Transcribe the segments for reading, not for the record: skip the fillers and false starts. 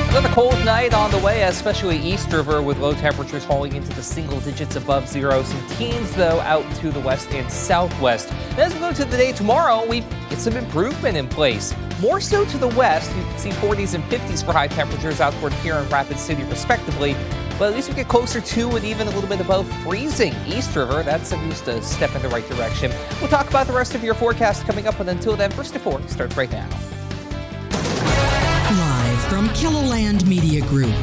Another cold night on the way, especially East River, with low temperatures falling into the single digits above zero. Some teens, though, out to the west and southwest. And as we go to the day tomorrow, we get some improvement in place. More so to the west. You can see 40s and 50s for high temperatures out toward here in Rapid City, respectively. But at least we get closer to and even a little bit above freezing. East River, that's at least a step in the right direction. We'll talk about the rest of your forecast coming up, but until then, First to 4 starts right now. Live from Kiloland Media Group.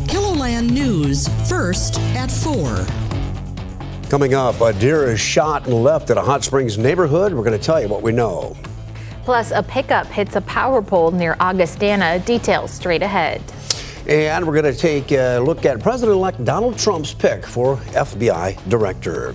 Kiloland News, first at 4. Coming up, a deer is shot and left at a Hot Springs neighborhood. We're going to tell you what we know. Plus, a pickup hits a power pole near Augustana. Details straight ahead. And we're going to take a look at President-elect Donald Trump's pick for FBI director.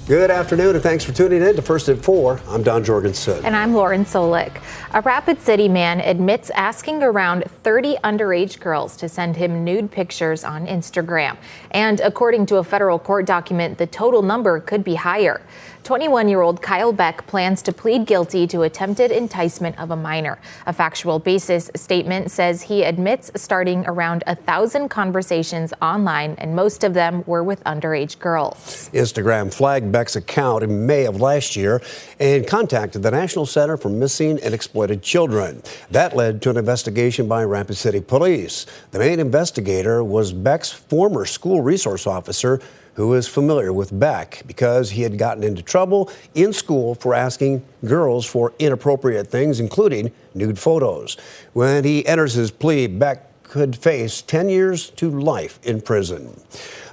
Good afternoon, and thanks for tuning in to First at 4. I'm Don Jorgensen. And I'm Lauren Solik. A Rapid City man admits asking around 30 underage girls to send him nude pictures on Instagram. And according to a federal court document, the total number could be higher. 21-year-old Kyle Beck plans to plead guilty to attempted enticement of a minor. A factual basis statement says he admits starting around 1,000 conversations online, and most of them were with underage girls. Instagram flagged Beck's account in May of last year and contacted the National Center for Missing and Exploited Children. That led to an investigation by Rapid City Police. The main investigator was Beck's former school resource officer, who is familiar with Beck because he had gotten into trouble in school for asking girls for inappropriate things, including nude photos. When he enters his plea, Beck could face 10 years to life in prison.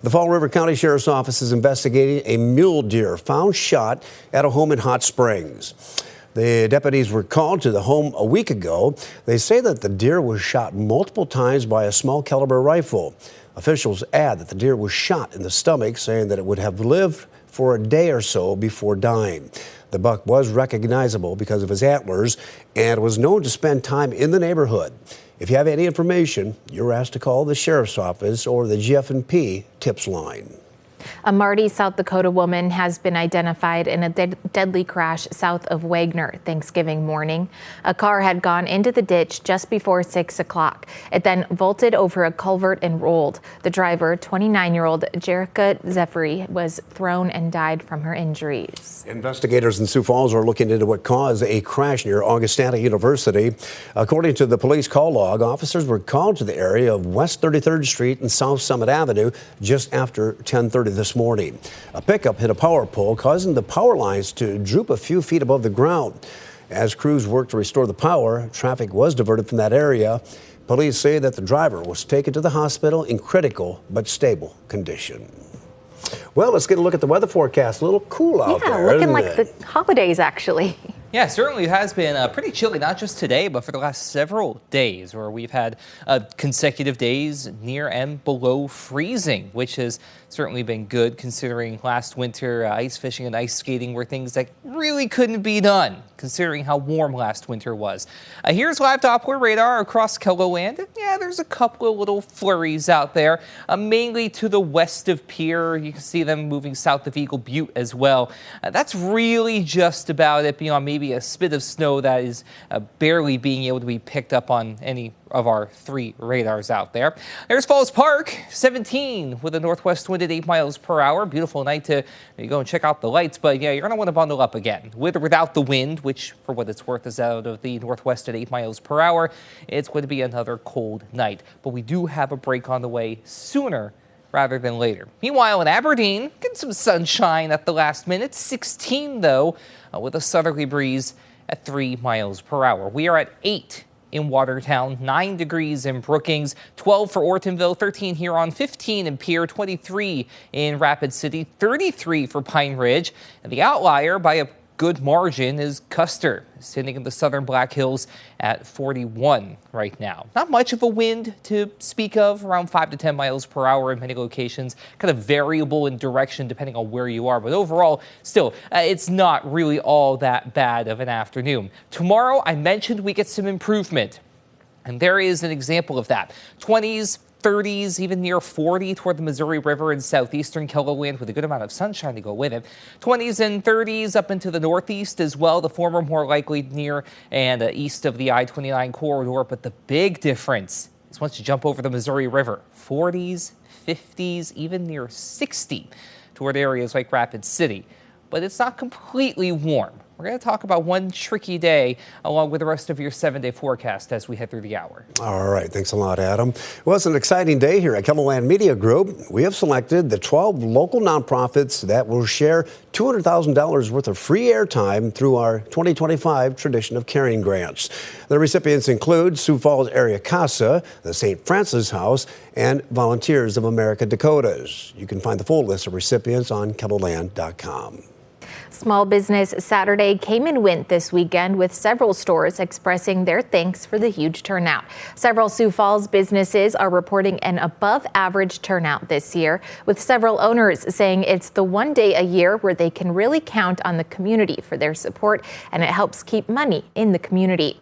The Fall River County Sheriff's Office is investigating a mule deer found shot at a home in Hot Springs. The deputies were called to the home a week ago. They say that the deer was shot multiple times by a small caliber rifle. Officials add that the deer was shot in the stomach, saying that it would have lived for a day or so before dying. The buck was recognizable because of his antlers and was known to spend time in the neighborhood. If you have any information, you're asked to call the sheriff's office or the GF&P tips line. A Marty, South Dakota woman has been identified in a deadly crash south of Wagner Thanksgiving morning. A car had gone into the ditch just before 6 o'clock. It then vaulted over a culvert and rolled. The driver, 29-year-old Jerica Zephyri, was thrown and died from her injuries. Investigators in Sioux Falls are looking into what caused a crash near Augustana University. According to the police call log, officers were called to the area of West 33rd Street and South Summit Avenue just after 10:30 this morning. A pickup hit a power pole, causing the power lines to droop a few feet above the ground. As crews worked to restore the power, traffic was diverted from that area. Police say that the driver was taken to the hospital in critical but stable condition. Well, let's get a look at the weather forecast. A little cool out there, looking like the holidays, actually. Yeah, certainly it has been pretty chilly, not just today, but for the last several days, where we've had consecutive days near and below freezing, which has certainly been good considering last winter ice fishing and ice skating were things that really couldn't be done, considering how warm last winter was. Here's live Doppler radar across Kiloland. Yeah, there's a couple of little flurries out there, mainly to the west of Pierre. You can see them moving south of Eagle Butte as well. That's really just about it, beyond maybe a spit of snow that is barely being able to be picked up on any of our 3 radars out there. There's Falls Park, 17 with a northwest wind at 8 miles per hour. Beautiful night to go and check out the lights, but yeah, you're going to want to bundle up again. With or without the wind, which for what it's worth is out of the northwest at 8 miles per hour, it's going to be another cold night. But we do have a break on the way sooner rather than later. Meanwhile, in Aberdeen, getting some sunshine at the last minute. 16, though, with a southerly breeze at 3 miles per hour. We are at 8 in Watertown, 9 degrees in Brookings, 12 for Ortonville, 13 Huron, 15 in Pierre, 23 in Rapid City, 33 for Pine Ridge. And the outlier by a good margin is Custer, sitting in the southern Black Hills at 41 right now. Not much of a wind to speak of, around 5 to 10 miles per hour in many locations, kind of variable in direction depending on where you are. But overall, still, it's not really all that bad of an afternoon. Tomorrow, I mentioned we get some improvement, and there is an example of that. 20s, 30s, even near 40 toward the Missouri River in southeastern Kiloland with a good amount of sunshine to go with it. 20s and 30s up into the northeast as well. The former more likely near and east of the I-29 corridor. But the big difference is once you jump over the Missouri River, 40s, 50s, even near 60 toward areas like Rapid City. But it's not completely warm. We're going to talk about one tricky day along with the rest of your 7-day forecast as we head through the hour. All right. Thanks a lot, Adam. Well, it's an exciting day here at KELOLAND Media Group. We have selected the 12 local nonprofits that will share $200,000 worth of free airtime through our 2025 Tradition of Caring grants. The recipients include Sioux Falls Area Casa, the St. Francis House, and Volunteers of America Dakotas. You can find the full list of recipients on KELOLAND.com. Small Business Saturday came and went this weekend with several stores expressing their thanks for the huge turnout. Several Sioux Falls businesses are reporting an above average turnout this year, with several owners saying it's the one day a year where they can really count on the community for their support, and it helps keep money in the community.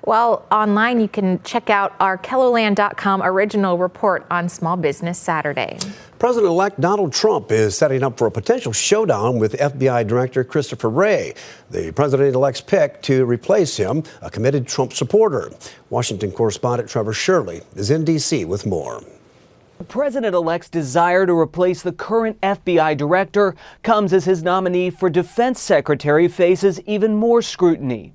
While online, you can check out our KELOLAND.com original report on Small Business Saturday. President-elect Donald Trump is setting up for a potential showdown with FBI Director Christopher Wray, the president-elect's pick to replace him, a committed Trump supporter. Washington correspondent Trevor Shirley is in D.C. with more. The president-elect's desire to replace the current FBI director comes as his nominee for defense secretary faces even more scrutiny.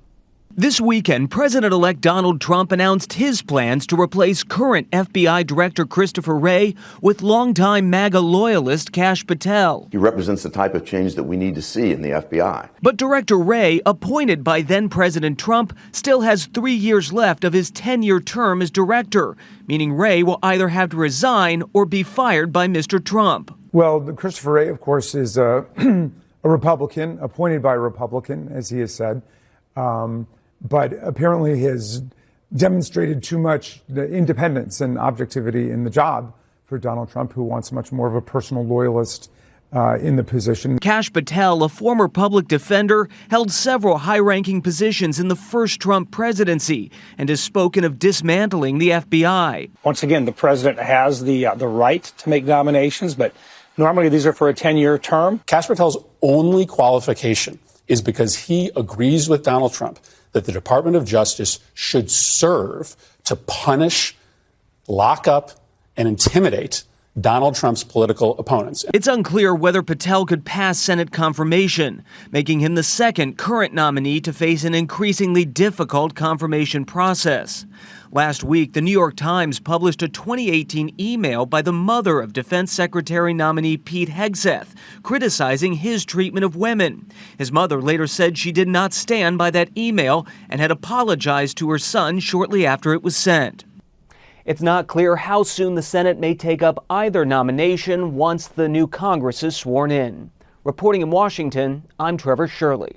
This weekend, President-elect Donald Trump announced his plans to replace current FBI Director Christopher Wray with longtime MAGA loyalist Kash Patel. He represents the type of change that we need to see in the FBI. But Director Wray, appointed by then-President Trump, still has 3 years left of his 10-year term as director, meaning Wray will either have to resign or be fired by Mr. Trump. Well, Christopher Wray, of course, is a Republican, appointed by a Republican, as he has said. But apparently has demonstrated too much independence and objectivity in the job for Donald Trump, who wants much more of a personal loyalist in the position. Kash Patel, a former public defender, held several high-ranking positions in the first Trump presidency and has spoken of dismantling the FBI. Once again, the president has the right to make nominations, but normally these are for a 10-year term. Kash Patel's only qualification is because he agrees with Donald Trump that the Department of Justice should serve to punish, lock up, and intimidate Donald Trump's political opponents. It's unclear whether Patel could pass Senate confirmation, making him the second current nominee to face an increasingly difficult confirmation process. Last week, the New York Times published a 2018 email by the mother of Defense Secretary nominee Pete Hegseth, criticizing his treatment of women. His mother later said she did not stand by that email and had apologized to her son shortly after it was sent. It's not clear how soon the Senate may take up either nomination once the new Congress is sworn in. Reporting in Washington, I'm Trevor Shirley.